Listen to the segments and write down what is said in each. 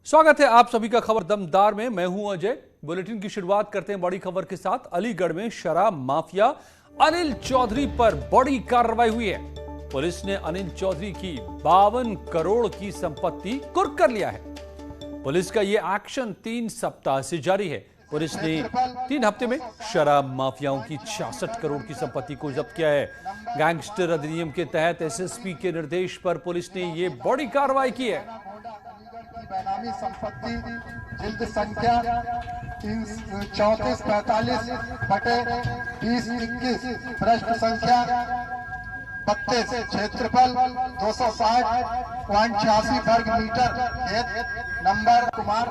स्वागत है आप सभी का खबर दमदार में। मैं हूं अजय। बुलेटिन की शुरुआत करते हैं बड़ी खबर के साथ। अलीगढ़ में शराब माफिया अनिल चौधरी पर बड़ी कार्रवाई हुई है। पुलिस ने अनिल चौधरी की 52 करोड़ की संपत्ति कुर्क कर लिया है। पुलिस का यह एक्शन 3 सप्ताह से जारी है। पुलिस ने 3 हफ्ते में शराब माफियाओं की 66 करोड़ की संपत्ति को जब्त किया है। गैंगस्टर अधिनियम के तहत एसएसपी के निर्देश पर पुलिस ने यह बड़ी कार्रवाई की है। बेनामी संपत्ति जिल्द संख्या 3445 बटे 2021 पृष्ठ संख्या 32 क्षेत्रफल 260.86 वर्ग मीटर नंबर कुमार।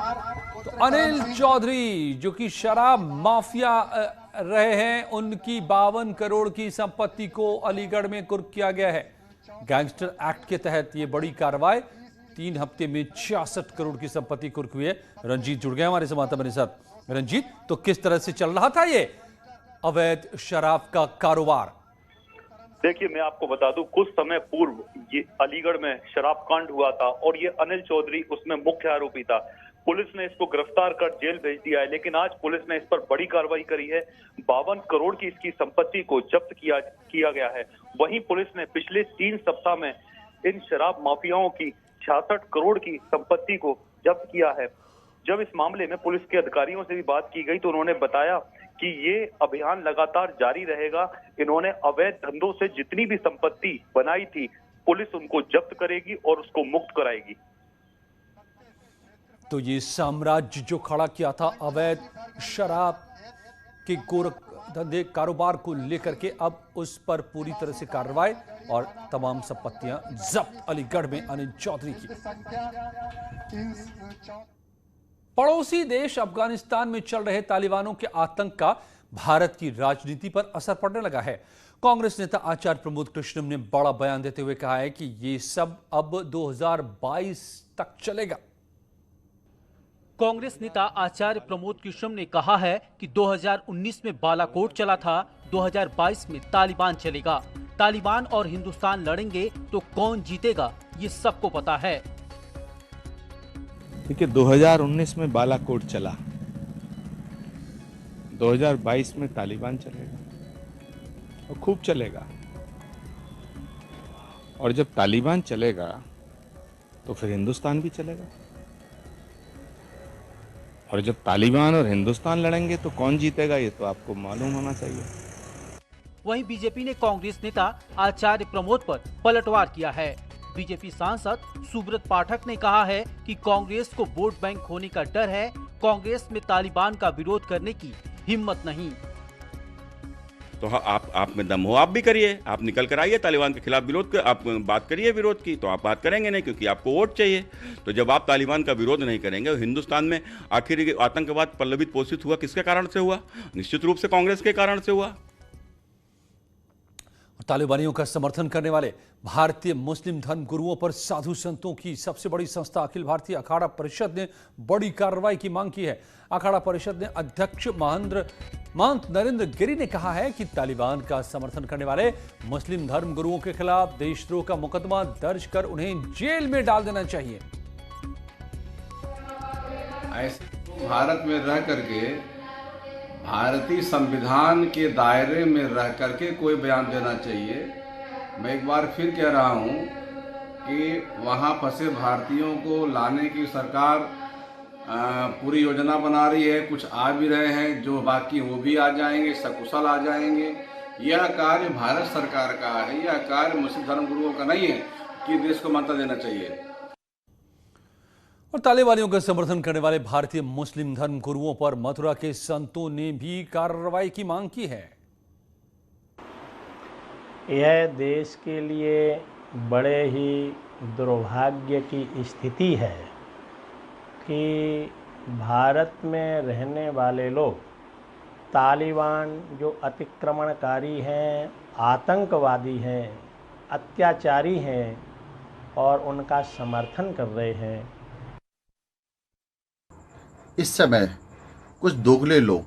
तो अनिल चौधरी जो कि शराब माफिया रहे हैं, उनकी 52 करोड़ की संपत्ति को अलीगढ़ में कुर्क किया गया है। गैंगस्टर एक्ट के तहत यह बड़ी कार्रवाई। 3 हफ्ते में 66 करोड़ की संपत्ति कुर्क हुई है। रंजीत जुड़ गए हमारे संवाददाता मेरे साथ। रंजीत, तो किस तरह से चल रहा था ये अवैध शराब का कारोबार? देखिए, मैं आपको बता दूं, कुछ समय पूर्व ये अलीगढ़ में शराब कांड हुआ था और ये अनिल चौधरी उसमें मुख्य आरोपी था। पुलिस ने इसको गिरफ्तार कर जेल भेज दिया है, लेकिन आज पुलिस ने इस पर बड़ी कार्रवाई करी है। 52 करोड़ की इसकी संपत्ति को जब्त किया गया है। वहीं पुलिस ने पिछले 3 सप्ताह में इन शराब माफियाओं की 66 करोड़ की संपत्ति को जब्त किया है। जब इस मामले में पुलिस के अधिकारियों से भी बात की गई तो उन्होंने बताया कि ये अभियान लगातार जारी रहेगा। इन्होंने अवैध धंधों से जितनी भी संपत्ति बनाई थी, पुलिस उनको जब्त करेगी और उसको मुक्त कराएगी। तो ये साम्राज्य जो खड़ा किया था अवैध शराब के गोरख धंधे कारोबार को लेकर के, अब उस पर पूरी तरह से कार्रवाई और तमाम संपत्तियां जब्त अलीगढ़ में अनिल चौधरी की। पड़ोसी देश अफगानिस्तान में चल रहे तालिबानों के आतंक का भारत की राजनीति पर असर पड़ने लगा है। कांग्रेस नेता आचार्य प्रमोद कृष्णम ने बड़ा बयान देते हुए कहा है कि ये सब अब 2022 तक चलेगा। कांग्रेस नेता आचार्य प्रमोद कृष्णम ने कहा है कि 2019 में बालाकोट चला था, 2022 में तालिबान चलेगा। तालिबान और हिंदुस्तान लड़ेंगे तो कौन जीतेगा, ये सबको पता है। देखिए, 2019 में बालाकोट चला, 2022 में तालिबान चलेगा और खूब चलेगा। और जब तालिबान चलेगा तो फिर हिंदुस्तान भी चलेगा। और जब तालिबान और हिंदुस्तान लड़ेंगे तो कौन जीतेगा, ये तो आपको मालूम होना चाहिए। वहीं बीजेपी ने कांग्रेस नेता आचार्य प्रमोद पर पलटवार किया है। बीजेपी सांसद सुब्रत पाठक ने कहा है कि कांग्रेस को वोट बैंक होने का डर है। कांग्रेस में तालिबान का विरोध करने की हिम्मत नहीं। तो आप में दम हो, आप भी करिए, आप निकल कर आइए, तालिबान के खिलाफ विरोध कर, आप बात करिए विरोध की। तो आप बात करेंगे नहीं, क्योंकि आपको वोट चाहिए। तो जब आप तालिबान का विरोध नहीं करेंगे, हिंदुस्तान में आखिर आतंकवाद पल्लवित पोषित हुआ किसके कारण से हुआ? निश्चित रूप से कांग्रेस के कारण से हुआ। तालिबानियों का समर्थन करने वाले भारतीय मुस्लिम धर्म गुरुओं पर साधु संतों की सबसे बड़ी संस्था अखिल भारतीय अखाड़ा परिषद ने बड़ी कार्रवाई की मांग की है। अखाड़ा परिषद ने अध्यक्ष महंत नरेंद्र गिरी ने कहा है कि तालिबान का समर्थन करने वाले मुस्लिम धर्म गुरुओं के खिलाफ देशद्रोह का मुकदमा दर्ज कर उन्हें जेल में डाल देना चाहिए। ऐसे भारत में रह करके, भारतीय संविधान के दायरे में रह करके कोई बयान देना चाहिए। मैं एक बार फिर कह रहा हूं कि वहां फंसे भारतीयों को लाने की सरकार पूरी योजना बना रही है। कुछ आ भी रहे हैं, जो बाकी वो भी आ जाएंगे, सकुशल आ जाएंगे। यह कार्य भारत सरकार का है, यह कार्य मुस्लिम धर्म गुरुओं का नहीं है कि देश को मान्यता देना चाहिए। और तालिबानियों का समर्थन करने वाले भारतीय मुस्लिम धर्म गुरुओं पर मथुरा के संतों ने भी कार्रवाई की मांग की है। यह देश के लिए बड़े ही दुर्भाग्य की स्थिति है कि भारत में रहने वाले लोग तालिबान जो अतिक्रमणकारी हैं, आतंकवादी हैं, अत्याचारी हैं और उनका समर्थन कर रहे हैं। इस समय कुछ दोगले लोग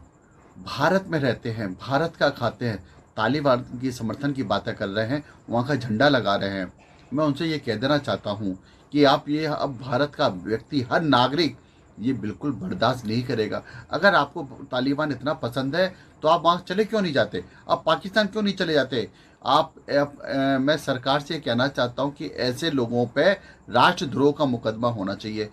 भारत में रहते हैं, भारत का खाते हैं, तालिबान की समर्थन की बातें कर रहे हैं, वहाँ का झंडा लगा रहे हैं। मैं उनसे ये कह देना चाहता हूँ कि आप ये अब भारत का व्यक्ति, हर नागरिक ये बिल्कुल बर्दाश्त नहीं करेगा। अगर आपको तालिबान इतना पसंद है तो आप वहाँ चले क्यों नहीं जाते? आप पाकिस्तान क्यों नहीं चले जाते? मैं सरकार से कहना चाहता हूँ कि ऐसे लोगों पे राष्ट्रद्रोह का मुकदमा होना चाहिए।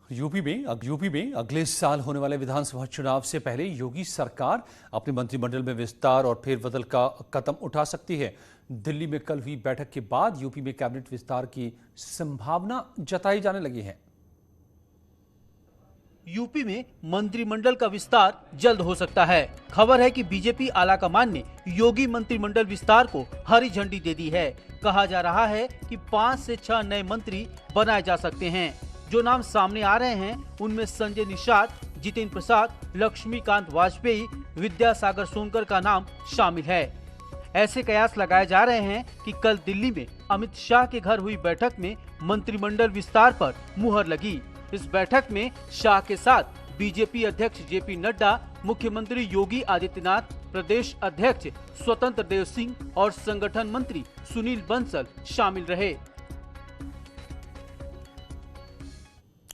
यूपी में अगले साल होने वाले विधानसभा चुनाव से पहले योगी सरकार अपने मंत्रिमंडल में विस्तार और फेरबदल का कदम उठा सकती है। दिल्ली में कल हुई बैठक के बाद यूपी में कैबिनेट विस्तार की संभावना जताई जाने लगी है। यूपी में मंत्रिमंडल का विस्तार जल्द हो सकता है। खबर है कि बीजेपी आलाकमान ने योगी मंत्रिमंडल विस्तार को हरी झंडी दे दी है। कहा जा रहा है कि 5 से 6 नए मंत्री बनाए जा सकते हैं। जो नाम सामने आ रहे हैं उनमें संजय निषाद, जितेंद्र प्रसाद, लक्ष्मीकांत वाजपेयी, विद्यासागर सोनकर का नाम शामिल है। ऐसे कयास लगाए जा रहे हैं कि कल दिल्ली में अमित शाह के घर हुई बैठक में मंत्रिमंडल विस्तार पर मुहर लगी। इस बैठक में शाह के साथ बीजेपी अध्यक्ष जेपी नड्डा, मुख्यमंत्री योगी आदित्यनाथ, प्रदेश अध्यक्ष स्वतंत्र देव सिंह और संगठन मंत्री सुनील बंसल शामिल रहे।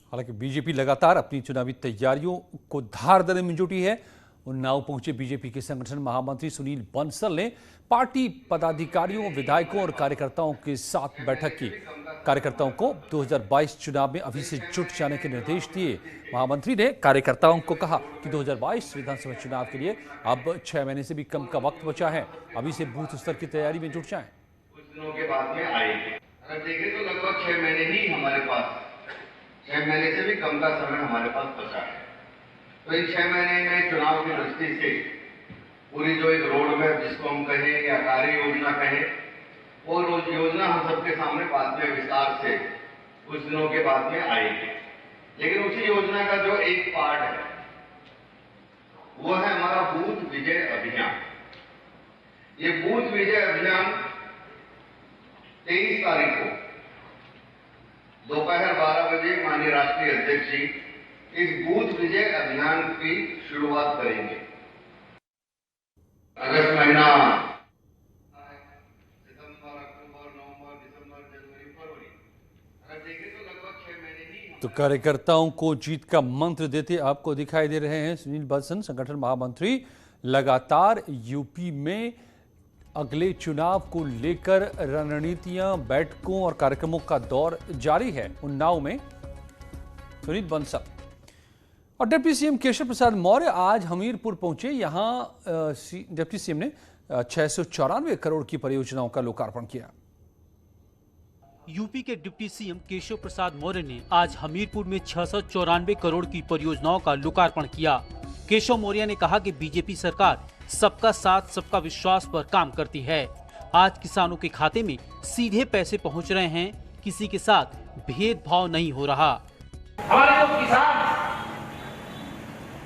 हालांकि बीजेपी लगातार अपनी चुनावी तैयारियों को धार देने में जुटी है। उन्नाव पहुंचे बीजेपी के संगठन महामंत्री सुनील बंसल ने पार्टी पदाधिकारियों, विधायकों और कार्यकर्ताओं के साथ बैठक की। कार्यकर्ताओं को 2022 चुनाव में अभी से जुट जाने के निर्देश दिए। महामंत्री ने कार्यकर्ताओं को कहा कि 2022 विधानसभा चुनाव के लिए अब 6 महीने से भी कम का वक्त बचा है। अभी से बूथ स्तर की तैयारी में जुट जाएं। कुछ दिनों के बाद में आएगी। अगर देखें तो लगभग 6 महीने ही हमारे पास, 6 महीने से भी कम का समय हमारे पास बचा है। तो इन 6 महीने में चुनाव की दृष्टि से पूरी जो एक रोड मैप जिसको हम कहें या कार्य योजना कहें, वो योजना हम सबके सामने बाद में विस्तार से कुछ दिनों के बाद में आएगी। लेकिन उसी योजना का जो एक पार्ट है वो है हमारा बूथ विजय अभियान। ये बूथ विजय अभियान 23 तारीख को दोपहर 12 बजे माननीय राष्ट्रीय अध्यक्ष जी इस बूथ विजय अभियान की शुरुआत करेंगे। अगस्त महीना, सितंबर, अक्टूबर, नवंबर, दिसंबर, जनवरी, फरवरी, अगर देखें तो लगभग 6 महीने ही। तो कार्यकर्ताओं को जीत का मंत्र देते आपको दिखाई दे रहे हैं सुनील बंसल, संगठन महामंत्री। लगातार यूपी में अगले चुनाव को लेकर रणनीतियां, बैठकों और कार्यक्रमों का दौर जारी है। उन्नाव में सुनील बंसल और डिप्टी सीएम केशव प्रसाद मौर्य आज हमीरपुर पहुंचे। यहां डिप्टी सीएम ने 694 करोड़ की परियोजनाओं का लोकार्पण किया। यूपी के डिप्टी सीएम केशव प्रसाद मौर्य ने आज हमीरपुर में 694 करोड़ की परियोजनाओं का लोकार्पण किया। केशव मौर्य ने कहा कि बीजेपी सरकार सबका साथ, सबका विश्वास पर काम करती है। आज किसानों के खाते में सीधे पैसे पहुंच रहे हैं, किसी के साथ भेदभाव नहीं हो रहा। हमारे जो किसान,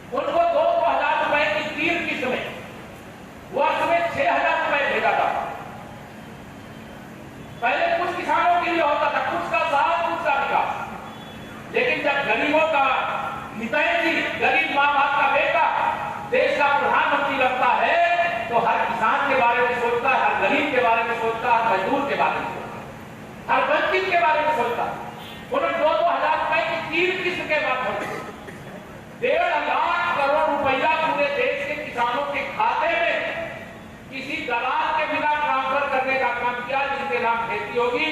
उनको 2,000 रुपए की 3 किस्त में वर्ष में 6,000 रुपए भेजा था। पहले कुछ किसानों के लिए होता था, कुछ का साथ, कुछ का विकास। लेकिन जब गरीबों का हितैषी जी, गरीब माँ बाप का बेटा देश का प्रधानमंत्री लगता है तो हर किसान के बारे में सोचता है, हर गरीब के बारे में सोचता है, हर मजदूर के बारे में सोचता है, हर वंचित के बारे में सोचता है। उन्होंने 2,000 रुपए की 3 किस्त के माध्यम से 1.5 लाख करोड़ रुपया पूरे देश के किसानों के खाते में किसी दलाल के बिना ट्रांसफर करने का काम किया, जिसके नाम खेती होगी।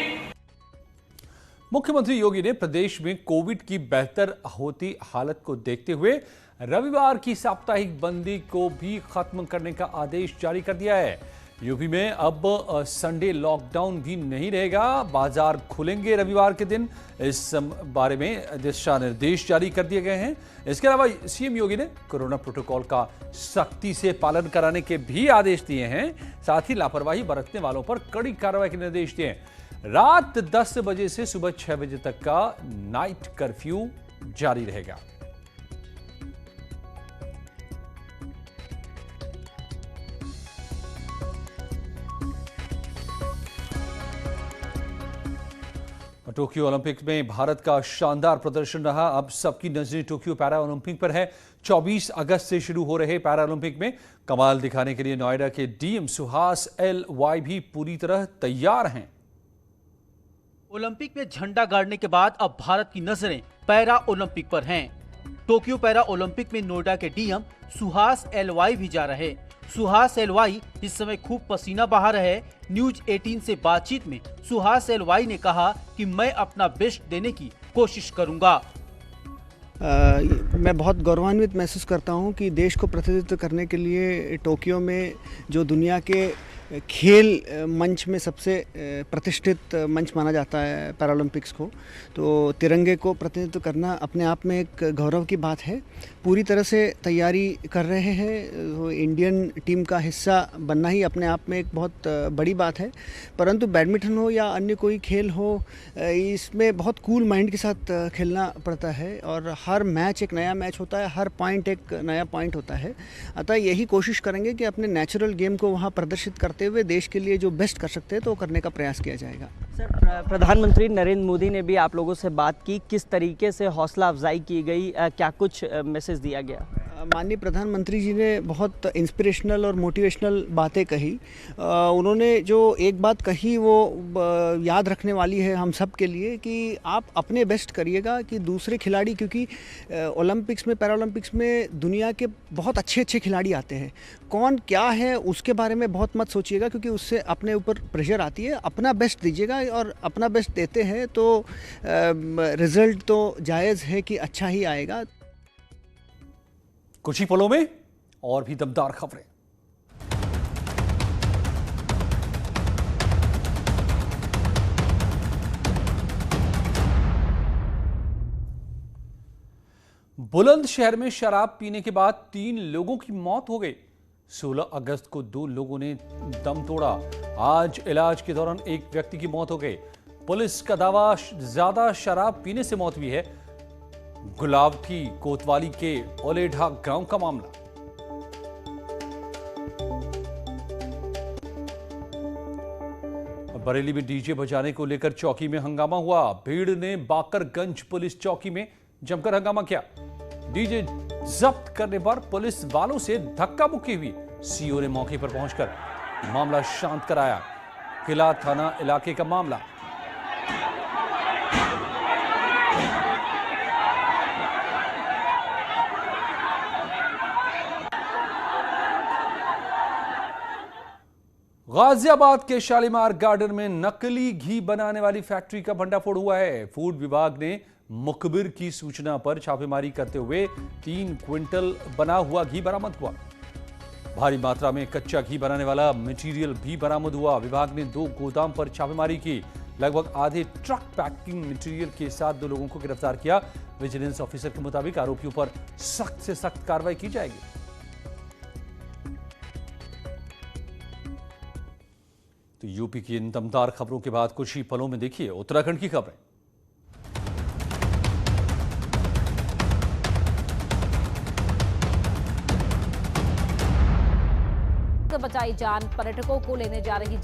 मुख्यमंत्री योगी ने प्रदेश में कोविड की बेहतर होती हालत को देखते हुए रविवार की साप्ताहिक बंदी को भी खत्म करने का आदेश जारी कर दिया है। यूपी में अब संडे लॉकडाउन भी नहीं रहेगा, बाजार खुलेंगे रविवार के दिन। इस बारे में दिशा निर्देश जारी कर दिए गए हैं। इसके अलावा सीएम योगी ने कोरोना प्रोटोकॉल का सख्ती से पालन कराने के भी आदेश दिए हैं। साथ ही लापरवाही बरतने वालों पर कड़ी कार्रवाई के निर्देश दिए हैं। रात 10 बजे से सुबह 6 बजे तक का नाइट कर्फ्यू जारी रहेगा। टोक्यो ओलंपिक में भारत का शानदार प्रदर्शन रहा। अब सबकी नजरें टोक्यो पैरा ओलंपिक पर है। 24 अगस्त से शुरू हो रहे पैरा ओलंपिक में कमाल दिखाने के लिए नोएडा के डीएम सुहास LY भी पूरी तरह तैयार हैं। ओलंपिक में झंडा गाड़ने के बाद अब भारत की नजरें पैरा ओलंपिक पर हैं। टोक्यो पैरा ओलंपिक में नोएडा के डीएम सुहास एलवाई भी जा रहे। सुहास एलवाई इस समय खूब पसीना बहा रहे। न्यूज 18 से बातचीत में सुहास एलवाई ने कहा कि मैं अपना बेस्ट देने की कोशिश करूंगा। मैं बहुत गौरवान्वित महसूस करता हूं कि देश को प्रतिनिधित्व करने के लिए टोक्यो में जो दुनिया के खेल मंच में सबसे प्रतिष्ठित मंच माना जाता है पैरालंपिक्स को, तो तिरंगे को प्रतिनिधित्व करना अपने आप में एक गौरव की बात है। पूरी तरह से तैयारी कर रहे हैं, तो इंडियन टीम का हिस्सा बनना ही अपने आप में एक बहुत बड़ी बात है। परंतु बैडमिंटन हो या अन्य कोई खेल हो, इसमें बहुत कूल माइंड के साथ खेलना पड़ता है और हर मैच एक नया मैच होता है, हर पॉइंट एक नया पॉइंट होता है। अतः यही कोशिश करेंगे कि अपने नेचुरल गेम को वहाँ प्रदर्शित करते हुए देश के लिए जो बेस्ट कर सकते हैं तो करने का प्रयास किया जाएगा। सर, प्रधानमंत्री नरेंद्र मोदी ने भी आप लोगों से बात की, किस तरीके से हौसला अफजाई की गई, क्या कुछ मैसेज दिया गया? माननीय प्रधानमंत्री जी ने बहुत इंस्पिरेशनल और मोटिवेशनल बातें कही। उन्होंने जो एक बात कही वो याद रखने वाली है हम सब के लिए कि आप अपने बेस्ट करिएगा कि दूसरे खिलाड़ी, क्योंकि ओलंपिक्स में पैरालंपिक्स में दुनिया के बहुत अच्छे अच्छे खिलाड़ी आते हैं, कौन क्या है उसके बारे में बहुत मत सोचिएगा, क्योंकि उससे अपने ऊपर प्रेशर आती है। अपना बेस्ट दीजिएगा और अपना बेस्ट देते हैं तो रिजल्ट तो जायज़ है कि अच्छा ही आएगा। कुछ ही पलों में और भी दमदार खबरें। बुलंदशहर में शराब पीने के बाद 3 लोगों की मौत हो गई। 16 अगस्त को 2 लोगों ने दम तोड़ा। आज इलाज के दौरान एक व्यक्ति की मौत हो गई। पुलिस का दावा ज्यादा शराब पीने से मौत हुई है। गुलावटी कोतवाली के ओलेढा गांव का मामला। बरेली में डीजे बजाने को लेकर चौकी में हंगामा हुआ। भीड़ ने बाकरगंज पुलिस चौकी में जमकर हंगामा किया। डीजे जब्त करने पर पुलिस वालों से धक्का मुक्की हुई। सीओ ने मौके पर पहुंचकर मामला शांत कराया। किला थाना इलाके का मामला। गाजियाबाद के शालीमार गार्डन में नकली घी बनाने वाली फैक्ट्री का भंडाफोड़ हुआ है। फूड विभाग ने मुखबिर की सूचना पर छापेमारी करते हुए 3 क्विंटल बना हुआ घी बरामद हुआ। भारी मात्रा में कच्चा घी बनाने वाला मटेरियल भी बरामद हुआ। विभाग ने 2 गोदाम पर छापेमारी की। लगभग आधे ट्रक पैकिंग मटेरियल के साथ 2 लोगों को गिरफ्तार किया। विजिलेंस ऑफिसर के मुताबिक आरोपियों पर सख्त से सख्त कार्रवाई की जाएगी। तो यूपी की इन दमदार खबरों के बाद कुछ ही पलों में देखिए उत्तराखंड की खबरें। बचाई जान, पर्यटकों को लेने जा रही